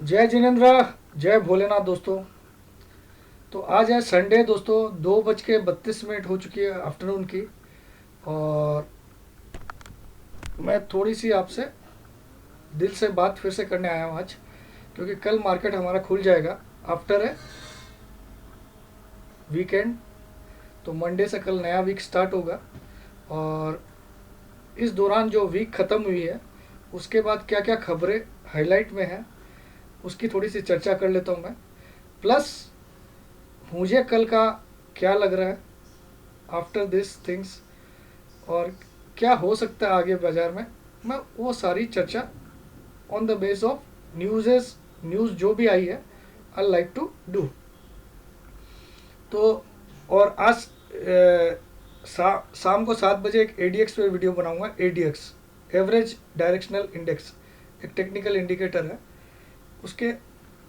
जय जिनेन्द्र, जय भोलेनाथ दोस्तों। तो आज है संडे दोस्तों, 2:32 हो चुकी है आफ्टरनून की। और मैं थोड़ी सी आपसे दिल से बात फिर से करने आया हूँ आज, क्योंकि कल मार्केट हमारा खुल जाएगा आफ्टर है वीकेंड। तो मंडे से कल नया वीक स्टार्ट होगा, और इस दौरान जो वीक ख़त्म हुई है उसके बाद क्या क्या खबरें हाईलाइट में हैं उसकी थोड़ी सी चर्चा कर लेता हूँ मैं। प्लस मुझे कल का क्या लग रहा है आफ्टर दिस थिंग्स, और क्या हो सकता है आगे बाज़ार में, मैं वो सारी चर्चा on the base of news जो भी आई है आई लाइक टू डू। तो और आज शाम को 7 बजे एक ADX पे वीडियो बनाऊंगा। ADX एवरेज डायरेक्शनल इंडेक्स एक टेक्निकल इंडिकेटर है, उसके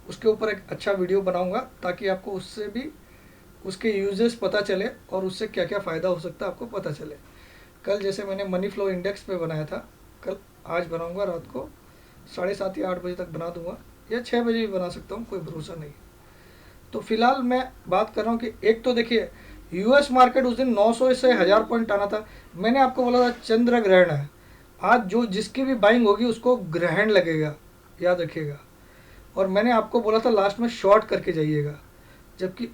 उसके ऊपर एक अच्छा वीडियो बनाऊंगा ताकि आपको उससे भी उसके यूजेस पता चले और उससे क्या क्या फ़ायदा हो सकता है आपको पता चले। कल जैसे मैंने मनी फ्लो इंडेक्स पे बनाया था, कल आज बनाऊंगा रात को 7:30 या 8 बजे तक बना दूंगा, या 6 बजे भी बना सकता हूँ, कोई भरोसा नहीं। तो फिलहाल मैं बात कर रहा हूँ कि एक तो देखिए US मार्केट उस दिन 900 से 1000 पॉइंट आना था। मैंने आपको बोला था चंद्र ग्रहण है आज, जो जिसकी भी बाइंग होगी उसको ग्रहण लगेगा, याद रखिएगा। और मैंने आपको बोला था लास्ट में शॉर्ट करके जाइएगा, जबकि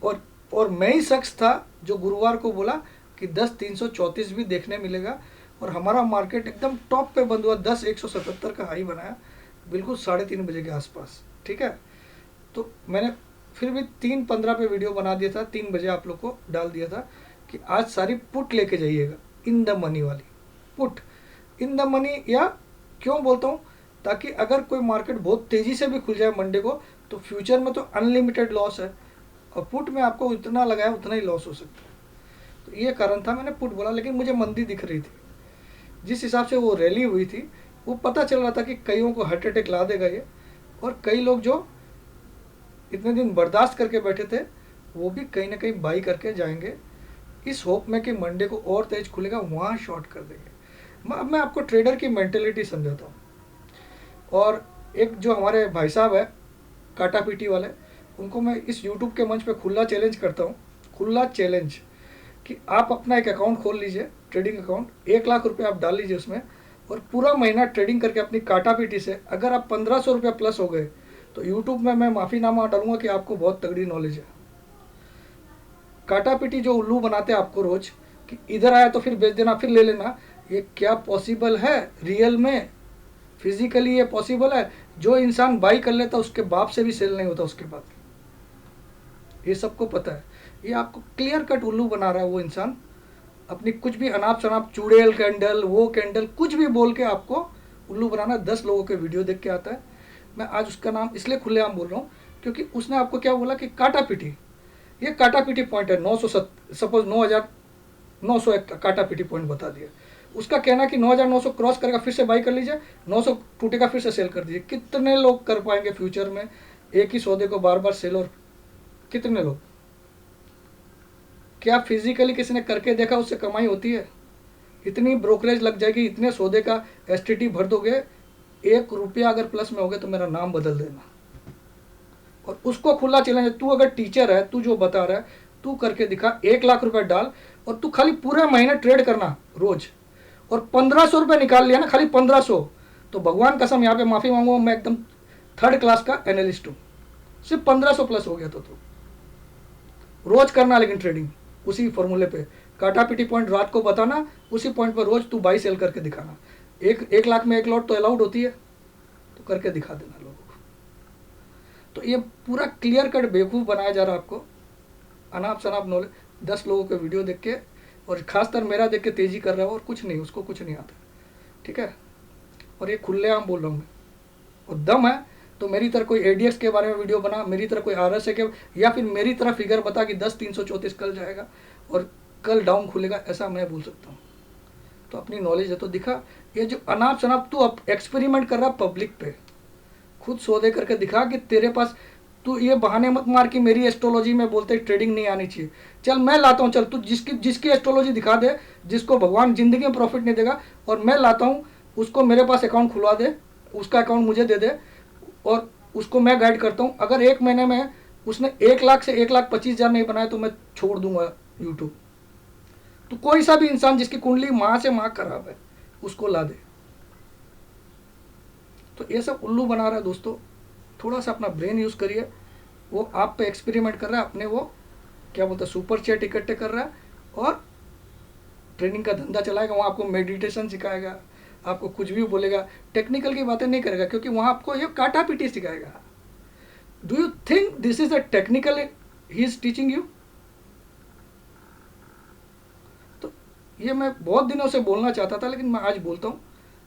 और मैं ही शख्स था जो गुरुवार को बोला कि 10,334 भी देखने मिलेगा, और हमारा मार्केट एकदम टॉप पे बंद हुआ, 10,177 का हाई बनाया बिल्कुल 3:30 बजे के आसपास। ठीक है, तो मैंने फिर भी 3:15 पे वीडियो बना दिया था, 3 बजे आप लोग को डाल दिया था कि आज सारी पुट लेके जाइएगा, इन द मनी वाली पुट, इन द मनी। या क्यों बोलता हूँ, ताकि अगर कोई मार्केट बहुत तेज़ी से भी खुल जाए मंडे को, तो फ्यूचर में तो अनलिमिटेड लॉस है, और पुट में आपको इतना लगाया उतना ही लॉस हो सकता है। तो ये कारण था मैंने पुट बोला, लेकिन मुझे मंदी दिख रही थी जिस हिसाब से वो रैली हुई थी। वो पता चल रहा था कि कईयों को हार्ट अटैक ला देगा ये, और कई लोग जो इतने दिन बर्दाश्त करके बैठे थे वो भी कहीं ना कहीं बाई करके जाएंगे, इस होप में कि मंडे को और तेज खुलेगा, वहाँ शॉर्ट कर देंगे। अब मैं आपको ट्रेडर की मेंटेलिटी समझाता हूँ। और एक जो हमारे भाई साहब है काटा पीटी वाले, उनको मैं इस यूट्यूब के मंच पे खुला चैलेंज करता हूँ, खुला चैलेंज कि आप अपना एक अकाउंट खोल लीजिए, ट्रेडिंग अकाउंट, 1 लाख रुपये आप डाल लीजिए उसमें, और पूरा महीना ट्रेडिंग करके अपनी काटा पीटी से अगर आप 1500 रुपया प्लस हो गए, तो यूट्यूब में मैं माफ़ीनामा डालूंगा कि आपको बहुत तगड़ी नॉलेज है। काटा पीटी जो उल्लू बनाते हैं आपको रोज कि इधर आया तो फिर बेच देना फिर ले लेना, ये क्या पॉसिबल है रियल में? फिजिकली ये पॉसिबल है? जो इंसान बाई कर लेता उसके बाप से भी सेल नहीं होता उसके बाद, ये सबको पता है। ये आपको क्लियर कट उल्लू बना रहा है वो इंसान, अपनी कुछ भी अनाप शनाप चूड़ेल कैंडल वो कैंडल कुछ भी बोल के आपको उल्लू बनाना। 10 लोगों के वीडियो देख के आता है। मैं आज उसका नाम इसलिए खुलेआम बोल रहा हूँ क्योंकि उसने आपको क्या बोला कि काटा पीटी, ये काटा पीटी पॉइंट है 900, सपोज 9,901 काटा पीटी पॉइंट बता दिया। उसका कहना कि 9,900 क्रॉस करेगा फिर से बाई कर लीजिए, 900 टूटेगा फिर से सेल कर दीजिए। कितने लोग कर पाएंगे फ्यूचर में एक ही सौदे को बार बार सेल? और कितने लोग, क्या फिजिकली किसी ने करके देखा उससे कमाई होती है? इतनी ब्रोकरेज लग जाएगी, इतने सौदे का STT भर दोगे, 1 रुपया अगर प्लस में हो गए तो मेरा नाम बदल देना। और उसको खुला चैलेंज, तू अगर टीचर है, तू जो बता रहा है तू करके दिखा, 1 लाख रुपए डाल, और तू खाली पूरे महीने ट्रेड करना रोज, और 1500 रुपये निकाल लिया ना, खाली 1500, तो भगवान कसम यहाँ पे माफ़ी मांगूंगा, मैं एकदम थर्ड क्लास का एनालिस्ट हूँ। सिर्फ 1500 प्लस हो गया तो तू रोज करना, लेकिन ट्रेडिंग उसी फॉर्मूले पे, काटा पीटी पॉइंट रात को बताना, उसी पॉइंट पर रोज तू बाई सेल करके दिखाना। 1 लाख में 1 लॉट तो अलाउड होती है, तो करके दिखा देना लोगों को। तो ये पूरा क्लियर कट बेवकूफ़ बनाया जा रहा है आपको, अनाप शनाप नॉलेज 10 लोगों के वीडियो देख के, और खासकर मेरा देख के तेज़ी कर रहा है, और कुछ नहीं, उसको कुछ नहीं आता। ठीक है, और ये खुलेआम बोल रहा हूँ मैं, और दम है तो मेरी तरह कोई ADX के बारे में वीडियो बना, मेरी तरह कोई RSI के, या फिर मेरी तरह फिगर बता कि 10,334 कल जाएगा और कल डाउन खुलेगा, ऐसा मैं बोल सकता हूँ। तो अपनी नॉलेज है तो दिखा। ये जो अनाप शनाप तू अब एक्सपेरिमेंट कर रहा पब्लिक पे, खुद सौदे करके दिखा कि तेरे पास, तू ये बहाने मत मार कि मेरी एस्ट्रोलॉजी में बोलते ट्रेडिंग नहीं आनी चाहिए। चल मैं लाता हूँ, चल तू जिसकी जिसकी एस्ट्रोलॉजी दिखा दे, जिसको भगवान ज़िंदगी में प्रॉफिट नहीं देगा, और मैं लाता हूँ उसको मेरे पास अकाउंट खुलवा दे, उसका अकाउंट मुझे दे दे, और उसको मैं गाइड करता हूँ। अगर 1 महीने में उसने 1 लाख से 1,25,000 नहीं बनाया तो मैं छोड़ दूंगा यूट्यूब। तो कोई सा भी इंसान जिसकी कुंडली माँ से माँ खराब है उसको ला दे। तो ये सब उल्लू बना रहा है दोस्तों, थोड़ा सा अपना ब्रेन यूज़ करिए। वो आप पे एक्सपेरिमेंट कर रहा है, अपने वो क्या बोलते हैं सुपर चैट इकट्ठे कर रहा है और ट्रेनिंग का धंधा चलाएगा। वहाँ आपको मेडिटेशन सिखाएगा, आपको कुछ भी बोलेगा, टेक्निकल की बातें नहीं करेगा, क्योंकि वहाँ आपको ये काटा पीटी सिखाएगा। Do you think this is a technical he is teaching you? तो ये मैं बहुत दिनों से बोलना चाहता था, लेकिन मैं आज बोलता हूँ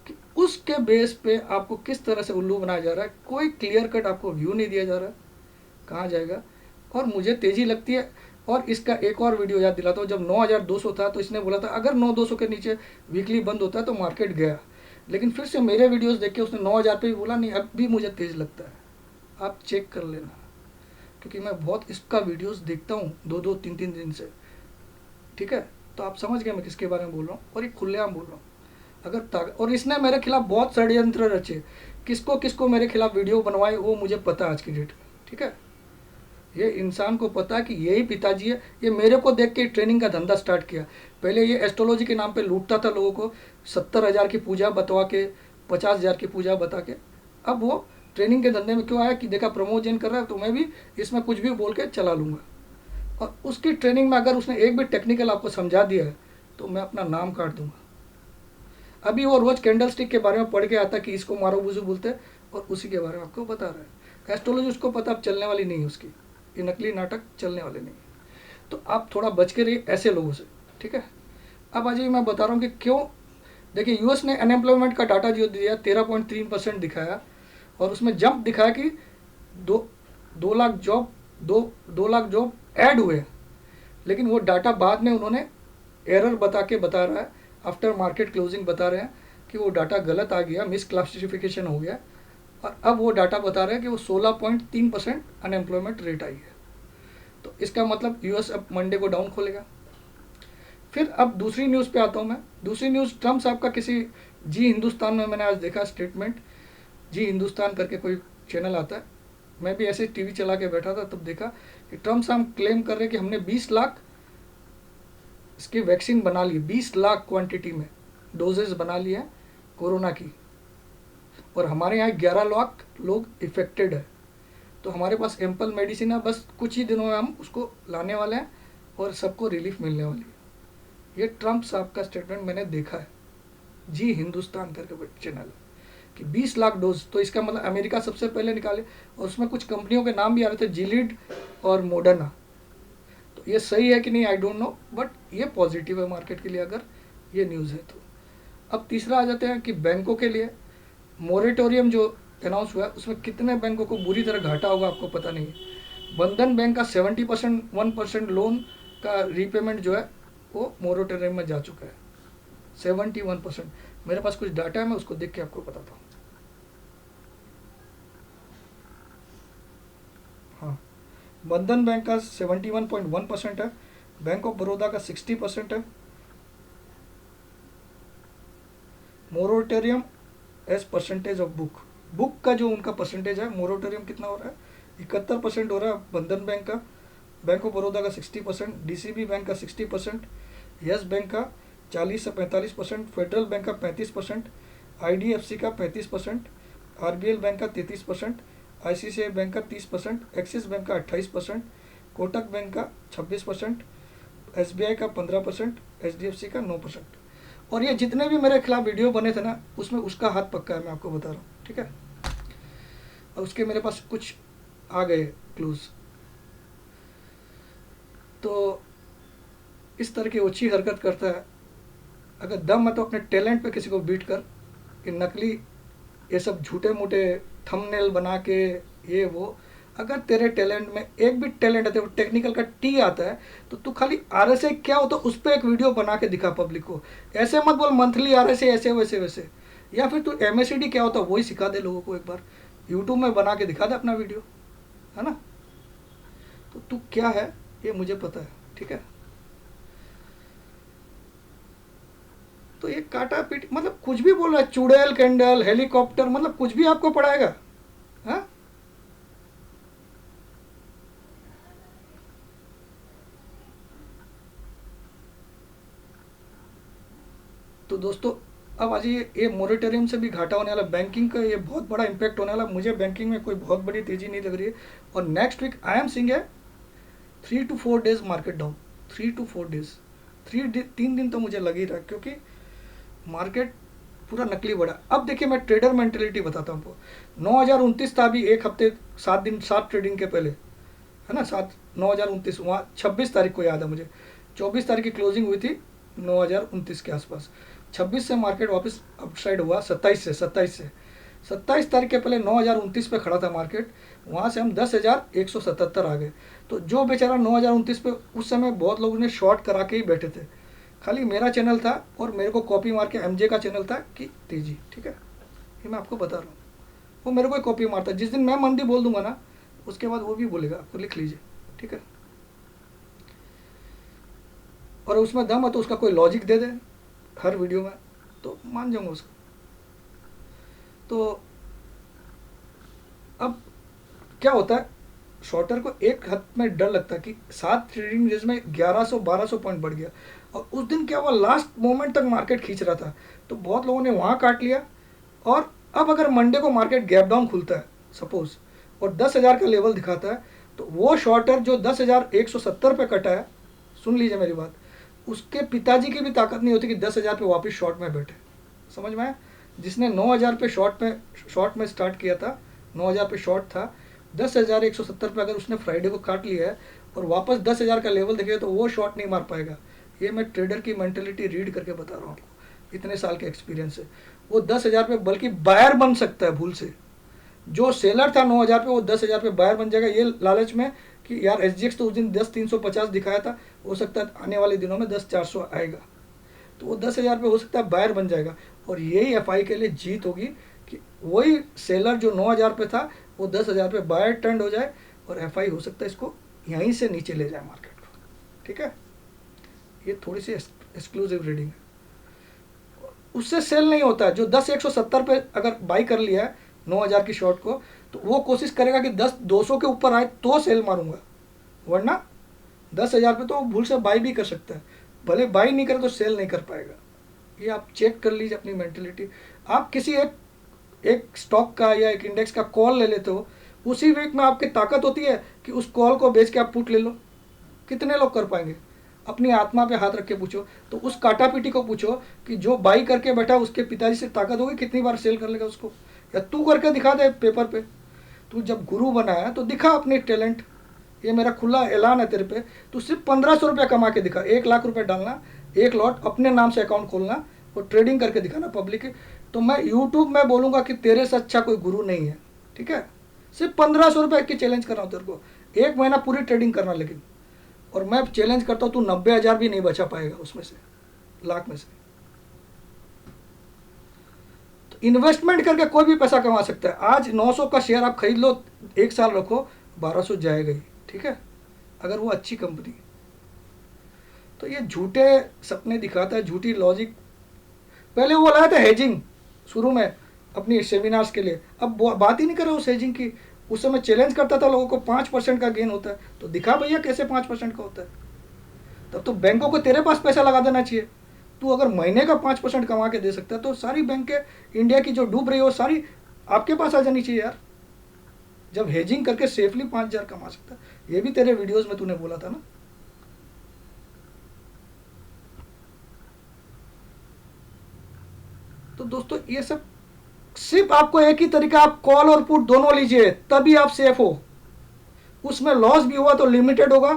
कि उसके बेस पे आपको किस तरह से उल्लू बनाया जा रहा है। कोई क्लियर कट आपको व्यू नहीं दिया जा रहा है कहाँ जाएगा। और मुझे तेज़ी लगती है। और इसका एक और वीडियो याद दिलाता हूँ, जब 9,200 था तो इसने बोला था अगर 9,200 के नीचे वीकली बंद होता है तो मार्केट गया। लेकिन फिर से मेरे वीडियोस देख के उसने 9,000 पे भी बोला। नहीं, अब भी मुझे तेज़ लगता है, आप चेक कर लेना, क्योंकि मैं बहुत इसका वीडियोस देखता हूँ 2-2 3-3 दिन से। ठीक है, तो आप समझ गए मैं किसके बारे में बोल रहा हूँ, और ये खुलेआम बोल रहा हूँ। अगर और इसने मेरे खिलाफ बहुत षड्यंत्र रचे, किसको किसको मेरे खिलाफ वीडियो बनवाए वो मुझे पता है आज की डेट में। ठीक है, ये इंसान को पता है कि यही पिताजी है। ये मेरे को देख के ट्रेनिंग का धंधा स्टार्ट किया। पहले ये एस्ट्रोलॉजी के नाम पे लूटता था लोगों को, 70,000 की पूजा बतवा के, 50,000 की पूजा बता के। अब वो ट्रेनिंग के धंधे में क्यों आया कि देखा प्रमोद जैन कर रहा है तो मैं भी इसमें कुछ भी बोल के चला लूँगा। और उसकी ट्रेनिंग में अगर उसने एक भी टेक्निकल आपको समझा दिया है तो मैं अपना नाम काट दूंगा। अभी वो रोज़ कैंडल स्टिक के बारे में पढ़ के आता कि इसको मारो बुझू बोलते हैं, और उसी के बारे में आपको बता रहा है। एस्ट्रोलॉजी उसको पता अब चलने वाली नहीं है उसकी, ये नकली नाटक चलने वाले नहीं। तो आप थोड़ा बच के रहिए ऐसे लोगों से। ठीक है, अब आज मैं बता रहा हूँ कि क्यों। देखिए, यूएस ने अनएम्प्लॉयमेंट का डाटा जो दिया 13.3% दिखाया, और उसमें जंप दिखाया कि दो 2 लाख जॉब ऐड हुए। लेकिन वो डाटा बाद में उन्होंने एरर बता रहा है, आफ्टर मार्केट क्लोजिंग बता रहे हैं कि वो डाटा गलत आ गया, मिस क्लासिफिकेशन हो गया। और अब वो डाटा बता रहे हैं कि वो 16.3% अनएम्प्लॉयमेंट रेट आई है। तो इसका मतलब यूएस अब मंडे को डाउन खोलेगा। फिर अब दूसरी न्यूज़ पे आता हूँ मैं। दूसरी न्यूज़ ट्रम्प साहब का किसी जी हिंदुस्तान में मैंने आज देखा स्टेटमेंट, जी हिंदुस्तान करके कोई चैनल आता है, मैं भी ऐसे टीवी चला के बैठा था तब देखा कि ट्रम्प साहब क्लेम कर रहे हैं कि हमने 20 लाख इसकी वैक्सीन बना ली, 20 लाख क्वांटिटी में डोजेज बना लिया है कोरोना की, और हमारे यहाँ 11 लाख लोग इफेक्टेड है। तो हमारे पास एम्पल मेडिसिन है, बस कुछ ही दिनों में हम उसको लाने वाले हैं और सबको रिलीफ मिलने वाली है। ये ट्रम्प साहब का स्टेटमेंट मैंने देखा है, जी हिंदुस्तान करके चैनल, कि 20 लाख डोज। तो इसका मतलब अमेरिका सबसे पहले निकाले, और उसमें कुछ कंपनियों के नाम भी आ रहे थे, जिलीड और मोडर्ना। तो ये सही है कि नहीं आई डोंट नो, बट ये पॉजिटिव है मार्केट के लिए अगर ये न्यूज़ है तो। अब तीसरा आ जाते हैं कि बैंकों के लिए मोरेटोरियम जो अनाउंस हुआ है उसमें कितने बैंकों को बुरी तरह घाटा होगा आपको पता नहीं है। बंधन बैंक का 70% 1% लोन का रीपेमेंट जो है वो मोरेटोरियम में जा चुका है, 71%। मेरे पास कुछ डाटा है, मैं उसको देख के आपको बताता हूँ। हाँ, बंधन बैंक का 71.1% है, बैंक ऑफ बड़ौदा का 60% है। Moratorium as percentage of book का जो उनका परसेंटेज है, मोरेटोरियम कितना हो रहा है, 71% हो रहा है बंधन बैंक का, बैंक ऑफ बड़ौदा का 60%, डीसीबी बैंक का 60%, यस बैंक का 40 से 45%, फेडरल बैंक का 35%, आईडीएफसी का 35%, आरबीएल बैंक का 33%, आईसीआईसीआई बैंक का 30%, एक्सिस बैंक का 28%, कोटक बैंक का 26%, एसबीआई का 15%, एचडीएफसी का 9%। और ये जितने भी मेरे खिलाफ वीडियो बने थे ना, उसमें उसका हाथ पक्का है, मैं आपको बता रहा हूँ। ठीक है, और उसके मेरे पास कुछ आ गए क्लूज। तो इस तरह की ओछी हरकत करता है। अगर दम है तो अपने टैलेंट पे किसी को बीट कर, कि नकली ये सब झूठे मूठे थंबनेल बना के ये वो, अगर तेरे टैलेंट में एक भी टैलेंट है, तेरे टेक्निकल का टी आता है, तो तू खाली आरएसए क्या होता है उस पर एक वीडियो बना के दिखा पब्लिक को। ऐसे मत बोल मंथली आरएसए ऐसे वैसे वैसे, या फिर तू एमएससीडी क्या होता है वही सिखा दे लोगों को, एक बार यूट्यूब में बना के दिखा दे अपना वीडियो, है ना। तो तू क्या है ये मुझे पता है। ठीक है, तो ये काटा पीट मतलब कुछ भी बोल रहा है, चुड़ैल कैंडल हेलीकॉप्टर, मतलब कुछ भी आपको पढ़ाएगा। हाँ, तो दोस्तों अब आज ये मोरेटोरियम से भी घाटा होने वाला, बैंकिंग का ये बहुत बड़ा इम्पैक्ट होने वाला। मुझे बैंकिंग में कोई बहुत बड़ी तेज़ी नहीं लग रही है। और next week I am seeing है 3 to 4 days market down, 3 to 4 days, 3 दिन तो मुझे लग ही रहा है, क्योंकि मार्केट पूरा नकली बढ़ा। अब देखिए मैं ट्रेडर मेंटेलिटी बताता हूँ आपको। 9,029 था अभी एक हफ्ते 7 दिन 7 ट्रेडिंग के पहले, है ना, 9,029 वहाँ 26 तारीख को याद है मुझे, 24 तारीख की क्लोजिंग हुई थी 9,029 के आसपास। 26 से मार्केट वापस अपसाइड हुआ, 27 तारीख के पहले 9,029 पे खड़ा था मार्केट, वहाँ से हम 10,177 आ गए। तो जो बेचारा 9,029 पे उस समय बहुत लोगों ने शॉर्ट करा के ही बैठे थे, खाली मेरा चैनल था और मेरे को कॉपी मार के एमजे का चैनल था कि तेजी, ठीक है, ये मैं आपको बता रहा हूँ। वो मेरे को कॉपी मारता, जिस दिन मैं मंदी बोल दूंगा ना, उसके बाद वो भी बोलेगा, आपको लिख लीजिए, ठीक है। और उसमें दम है तो उसका कोई लॉजिक दे दे हर वीडियो में, तो मान जाऊंगा उसको। तो अब क्या होता है, शॉर्टर को एक हद में डर लगता है कि 7 ट्रेडिंग डेज में 1100-1200 पॉइंट बढ़ गया, और उस दिन क्या हुआ, लास्ट मोमेंट तक मार्केट खींच रहा था, तो बहुत लोगों ने वहाँ काट लिया। और अब अगर मंडे को मार्केट गैप डाउन खुलता है सपोज, और 10,000 का लेवल दिखाता है, तो वो शॉर्टर जो 10,170 पे कटा है, सुन लीजिए मेरी बात, उसके पिताजी की भी ताकत नहीं होती कि 10,000 पे वापस शॉर्ट में बैठे। समझ में आया? जिसने 9,000 पे शॉर्ट में स्टार्ट किया था, 9,000 पे शॉर्ट था, 10,170 पे अगर उसने फ्राइडे को काट लिया है और वापस 10,000 का लेवल देखेगा, तो वो शॉर्ट नहीं मार पाएगा। ये मैं ट्रेडर की मेंटेलिटी रीड करके बता रहा हूँ आपको, इतने साल के एक्सपीरियंस से। वो 10,000 पे बल्कि बायर बन सकता है भूल से। जो सेलर था 9,000 पे, वो 10,000 पे बायर बन जाएगा, ये लालच में कि यार SGX तो उस दिन 10,350 दिखाया था, हो सकता है आने वाले दिनों में 10,400 आएगा, तो वो 10,000 पे हो सकता है बायर बन जाएगा। और यही FI के लिए जीत होगी कि वही सेलर जो 9,000 पे था, वो 10,000 पे बायर टर्न हो जाए, और FI हो सकता है इसको यहीं से नीचे ले जाए मार्केट को, ठीक है। ये थोड़ी सी एक्सक्लूसिव रीडिंग है, उससे सेल नहीं होता है। जो 10,170 पे अगर बाई कर लिया है 9,000 की शॉर्ट को, तो वो कोशिश करेगा कि 10,200 के ऊपर आए तो सेल मारूंगा, वरना 10,000 पे तो भूल से बाई भी कर सकता है, भले बाई नहीं करे तो सेल नहीं कर पाएगा। ये आप चेक कर लीजिए अपनी मेंटेलिटी। आप किसी एक स्टॉक का या एक इंडेक्स का कॉल ले लेते हो, उसी वीक में आपकी ताकत होती है कि उस कॉल को बेच के आप पुट ले लो। कितने लोग कर पाएंगे? अपनी आत्मा पे हाथ रख के पूछो, तो उस काटा पीटी को पूछो कि जो बाई करके बैठा उसके पिताजी से ताकत होगी, कितनी बार सेल कर लेगा उसको। या तू करके दिखा दे पेपर पे, तू जब गुरु बना है तो दिखा अपनी टैलेंट। ये मेरा खुला ऐलान है तेरे पे, तू सिर्फ 1,500 रुपया कमा के दिखा, 1,00,000 रुपये डालना, एक लॉट अपने नाम से अकाउंट खोलना और ट्रेडिंग करके दिखाना पब्लिक। तो मैं यूट्यूब में बोलूँगा कि तेरे से अच्छा कोई गुरु नहीं है, ठीक है। सिर्फ 1,500 रुपये की चैलेंज कर रहा हूँ तेरे को, 1 महीना पूरी ट्रेडिंग करना। लेकिन और मैं चैलेंज करता हूँ तू 90,000 भी नहीं बचा पाएगा उसमें से, लाख में से। तो इन्वेस्टमेंट करके कोई भी पैसा कमा सकता है। आज 900 का शेयर आप खरीद लो, 1 साल रखो, 1,200 जाएगा ही, ठीक है, अगर वो अच्छी कंपनी। तो ये झूठे सपने दिखाता है, झूठी लॉजिक। पहले वो लाया था हेजिंग शुरू में अपनी सेमिनार्स के लिए, अब बात ही नहीं कर रहा उस हेजिंग की। उस समय चैलेंज करता था लोगों को 5% का गेन होता है, तो दिखा भैया कैसे 5% का होता है। तब तो बैंकों को तेरे पास पैसा लगा देना चाहिए। तू अगर महीने का 5% कमा के दे सकता है, तो सारी बैंकें इंडिया की जो डूब रही हो सारी आपके पास आ जानी चाहिए यार। जब हेजिंग करके सेफली 5,000 कमा सकता है, ये भी तेरे वीडियोस में तूने बोला था ना। तो दोस्तों ये सब सिर्फ आपको एक ही तरीका, आप कॉल और पुट दोनों लीजिए, तभी आप सेफ हो। उसमें लॉस भी हुआ तो लिमिटेड होगा।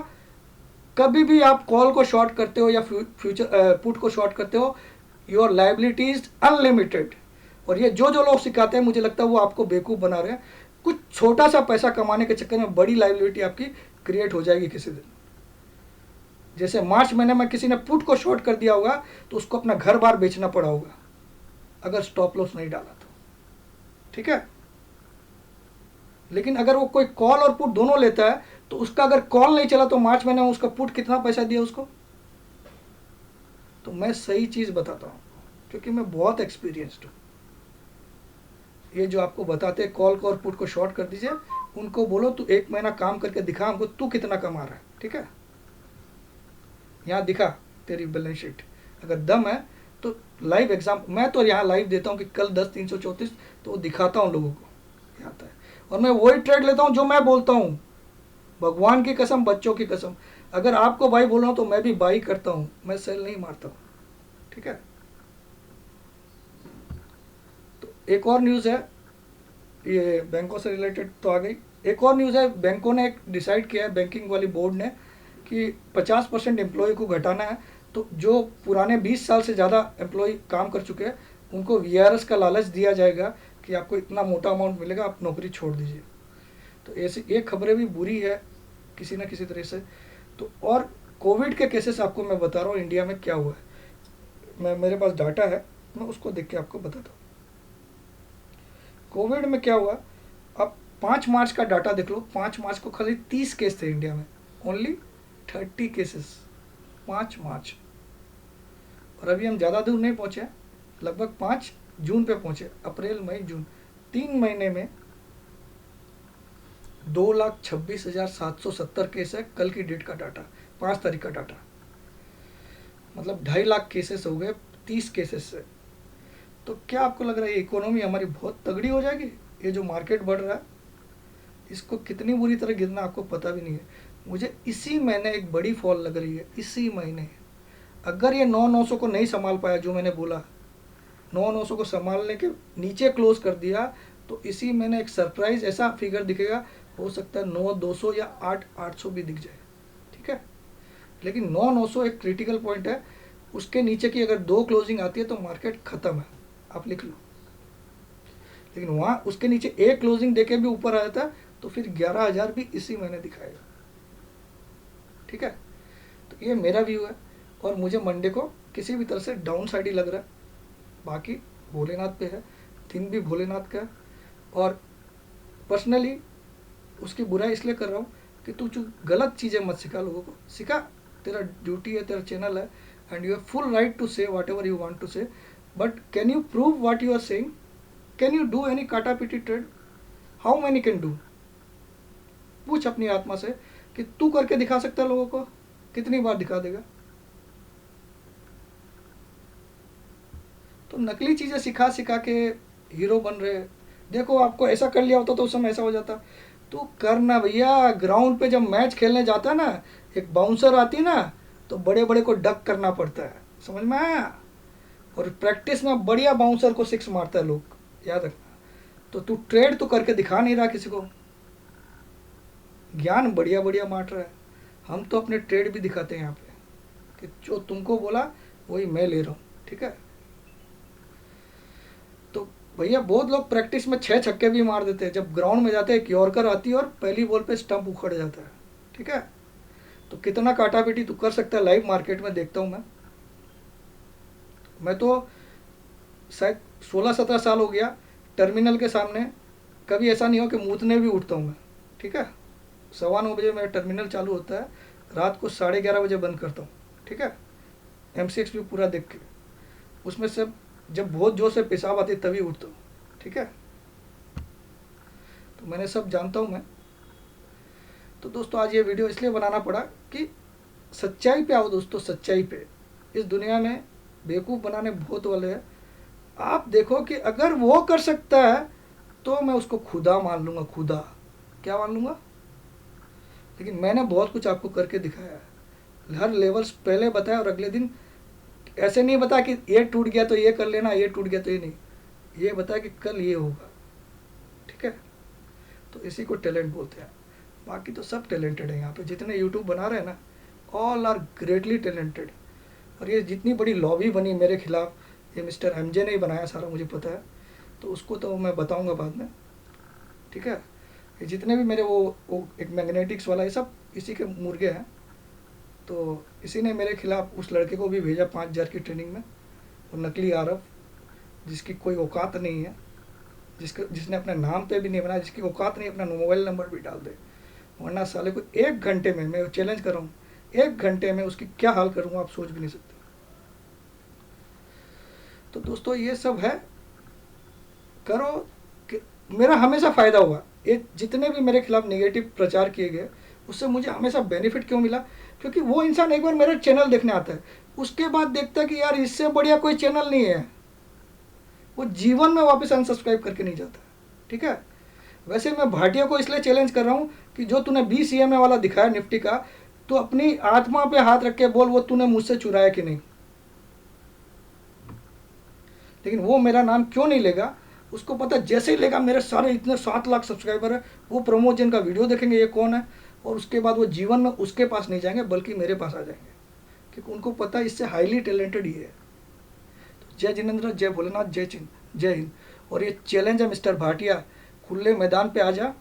कभी भी आप कॉल को शॉर्ट करते हो या फ्यूचर पुट को शॉर्ट करते हो, योर लाइबिलिटी इज अनलिमिटेड। और ये जो लोग सिखाते हैं, मुझे लगता है वो आपको बेवकूफ़ बना रहे हैं। कुछ छोटा सा पैसा कमाने के चक्कर में बड़ी लाइबिलिटी आपकी क्रिएट हो जाएगी किसी दिन। जैसे मार्च महीने में किसी ने पुट को शॉर्ट कर दिया होगा, तो उसको अपना घर बार बेचना पड़ा होगा अगर स्टॉप लॉस नहीं डाला तो, ठीक है। लेकिन अगर वो कोई कॉल और पुट दोनों लेता है, तो उसका अगर कॉल नहीं चला तो मार्च महीने में उसका पुट कितना पैसा दिया उसको। तो मैं सही चीज़ बताता हूँ क्योंकि मैं बहुत एक्सपीरियंस्ड हूँ। ये जो आपको बताते हैं कॉल को और पुट को शॉर्ट कर दीजिए, उनको बोलो तू 1 महीना काम करके दिखा हमको तू कितना कमा रहा है, ठीक है। यहाँ दिखा तेरी बैलेंस शीट, अगर दम है तो लाइव एग्जाम मैं तो यहाँ लाइव देता हूँ कि कल 10 334 तो दिखाता हूँ लोगों को आता है, और मैं वही ट्रेड लेता हूँ जो मैं बोलता हूँ, भगवान की कसम, बच्चों की कसम। अगर आपको बाई बोल रहा हूँ तो मैं भी बाई करता हूँ, मैं सेल नहीं मारता हूँ, ठीक है। तो एक और न्यूज़ है, ये बैंकों से रिलेटेड तो आ गई। एक और न्यूज़ है, बैंकों ने एक डिसाइड किया है, बैंकिंग वाली बोर्ड ने, कि 50% एम्प्लॉय को घटाना है। तो जो पुराने 20 साल से ज़्यादा एम्प्लॉय काम कर चुके हैं उनको वीआरएस का लालच दिया जाएगा कि आपको इतना मोटा अमाउंट मिलेगा, आप नौकरी छोड़ दीजिए। तो ऐसी ये खबरें भी बुरी है किसी न किसी तरह से। तो और कोविड के केसेस आपको मैं बता रहा हूँ इंडिया में क्या हुआ है, मैं मेरे पास डाटा है, मैं उसको देख के आपको बताता हूँ कोविड में क्या हुआ। अब 5 मार्च का डाटा देख लो, 5 मार्च को खाली 30 केस थे इंडिया में, ओनली 30 केसेस 5 मार्च। और अभी हम ज़्यादा दूर नहीं पहुँचे, लगभग 5 जून पे पहुँचे, अप्रैल मई जून 3 महीने में 2,26,770 केस है। कल की डेट का डाटा, 5 तारीख का डाटा, मतलब 2.5 लाख केसेस हो गए 30 केसेस से। तो क्या आपको लग रहा है इकोनॉमी हमारी बहुत तगड़ी हो जाएगी? ये जो मार्केट बढ़ रहा है इसको कितनी बुरी तरह गिरना आपको पता भी नहीं है। मुझे इसी महीने एक बड़ी फॉल लग रही है, इसी महीने। अगर ये 9,900 को नहीं संभाल पाया, जो मैंने बोला 9,900 को संभालने के नीचे क्लोज कर दिया, तो इसी महीने एक सरप्राइज ऐसा फिगर दिखेगा, हो सकता है 9,200 या 8,800 भी दिख जाए, ठीक है। लेकिन 9,900 एक क्रिटिकल पॉइंट है, उसके नीचे की अगर 2 क्लोजिंग आती है तो मार्केट खत्म है, आप लिख लो। लेकिन वहाँ उसके नीचे एक क्लोजिंग देके भी ऊपर आ जाता है तो फिर 11,000 भी इसी महीने दिखाएगा, ठीक है। तो ये मेरा व्यू है, और मुझे मंडे को किसी भी तरह से डाउन साइड ही लग रहा है। बाकी भोलेनाथ पे है, दिन भी भोलेनाथ का है। और पर्सनली उसकी बुराई इसलिए कर रहा हूँ कि तू जो गलत चीज़ें मत सिखा लोगों को, सिखा, तेरा ड्यूटी है, तेरा चैनल है, and you have full right to say whatever you want to say, but can you prove what you are saying? Can you do any काटा पीटी trade? How many can do? पूछ अपनी आत्मा से कि तू करके दिखा सकता है लोगों को? कितनी बार दिखा देगा? तो नकली चीज़ें सिखा सिखा के हीरो बन रहे। देखो आपको ऐसा कर लिया होता तो उस समय ऐसा हो जाता। तो करना भैया, ग्राउंड पे जब मैच खेलने जाता है ना, एक बाउंसर आती ना, तो बड़े बड़े को डक करना पड़ता है, समझ में आया? और प्रैक्टिस में बढ़िया बाउंसर को सिक्स मारता है लोग, याद रखना। तो तू ट्रेड तो करके दिखा नहीं रहा किसी को, ज्ञान बढ़िया बढ़िया बांट रहा है। हम तो अपने ट्रेड भी दिखाते हैं यहाँ पे कि जो तुमको बोला वही मैं ले रहा हूँ, ठीक है। तो भैया बहुत लोग प्रैक्टिस में 6 छक्के भी मार देते हैं, जब ग्राउंड में जाते हैं एक यॉर्कर आती है और पहली बॉल पे स्टंप उखड़ जाता है, ठीक है। तो कितना काटा पीटी तू कर सकता है, लाइव मार्केट में देखता हूँ मैं तो शायद 16-17 साल हो गया टर्मिनल के सामने, कभी ऐसा नहीं हो कि मूतने भी उठता हूँ मैं, ठीक है। 9:15 मेरा टर्मिनल चालू होता है, रात को 11:30 बंद करता हूँ, ठीक है। MCX भी पूरा देख के, उसमें से जब बहुत जोर से पेशाब आती तभी उठता हूँ, ठीक है। तो मैंने सब जानता हूँ मैं। तो दोस्तों आज ये वीडियो इसलिए बनाना पड़ा कि सच्चाई पे आओ दोस्तों, सच्चाई पे। इस दुनिया में बेवकूफ़ बनाने बहुत वाले हैं। आप देखो कि अगर वो कर सकता है तो मैं उसको खुदा मान लूँगा, खुदा क्या मान लूँगा। लेकिन मैंने बहुत कुछ आपको करके दिखाया है, हर लेवल्स पहले बताया, और अगले दिन ऐसे नहीं बता कि ये टूट गया तो ये कर लेना, ये टूट गया तो ये नहीं, ये बताया कि कल ये होगा, ठीक है। तो इसी को टैलेंट बोलते हैं। बाकी तो सब टैलेंटेड है यहाँ पे, जितने यूट्यूब बना रहे हैं ना, ऑल आर ग्रेटली टैलेंटेड। और ये जितनी बड़ी लॉबी बनी मेरे खिलाफ, ये मिस्टर MJ ने ही बनाया सारा, मुझे पता है। तो उसको तो मैं बताऊंगा बाद में, ठीक है। ये जितने भी मेरे वो एक मैग्नेटिक्स वाला, ये सब इसी के मुर्गे हैं। तो इसी ने मेरे खिलाफ उस लड़के को भी भेजा 5,000 की ट्रेनिंग में, वो नकली आरव, जिसकी कोई औकात नहीं है, जिसने अपने नाम पे भी नहीं बनाया, जिसकी औकात नहीं अपना मोबाइल नंबर भी डाल दे। वरना साले को 1 घंटे में, मैं चैलेंज कर रहा हूँ, 1 घंटे में उसकी क्या हाल करूँगा आप सोच भी नहीं सकते। तो दोस्तों ये सब है, करो कि मेरा हमेशा फ़ायदा हुआ। ये जितने भी मेरे खिलाफ नेगेटिव प्रचार किए गए उससे मुझे हमेशा बेनिफिट क्यों मिला, क्योंकि वो इंसान एक बार मेरा चैनल देखने आता है, उसके बाद देखता है कि यार इससे बढ़िया कोई चैनल नहीं है, वो जीवन में वापस अनसब्सक्राइब करके नहीं जाता। ठीक है, वैसे मैं भाटिया को इसलिए चैलेंज कर रहा हूँ कि जो तूने 20 EMI वाला दिखाया निफ्टी का, तो अपनी आत्मा पे हाथ रख के बोल वो तूने मुझसे चुराया कि नहीं। लेकिन वो मेरा नाम क्यों नहीं लेगा, उसको पता जैसे ही लेगा मेरे सारे इतने 7 लाख सब्सक्राइबर है, वो प्रमोद जैन का वीडियो देखेंगे ये कौन है, और उसके बाद वो जीवन में उसके पास नहीं जाएंगे बल्कि मेरे पास आ जाएंगे, क्योंकि उनको पता है इससे हाईली टैलेंटेड ही है। तो जय जिनेंद्र, जय भोलेनाथ, जय चिन्ह, जय हिंद। और ये चैलेंज है मिस्टर भाटिया, खुले मैदान पे आ जा,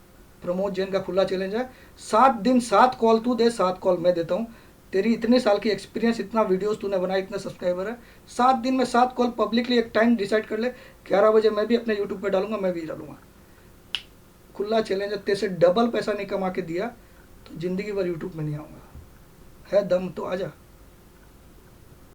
प्रमोद जैन का खुला चैलेंज है। 7 दिन 7 कॉल तू दे, 7 कॉल मैं देता हूँ। तेरी इतने साल की एक्सपीरियंस, इतना वीडियोस तूने बनाए, इतने सब्सक्राइबर है, 7 दिन में 7 कॉल पब्लिकली एक टाइम डिसाइड कर ले, 11 बजे मैं भी अपने यूट्यूब पे डालूंगा, मैं भी डालूंगा। खुला चैलेंज है, तेरे से डबल पैसा नहीं कमा के दिया तो ज़िंदगी भर यूट्यूब में नहीं आऊँगा। है दम तो आजा।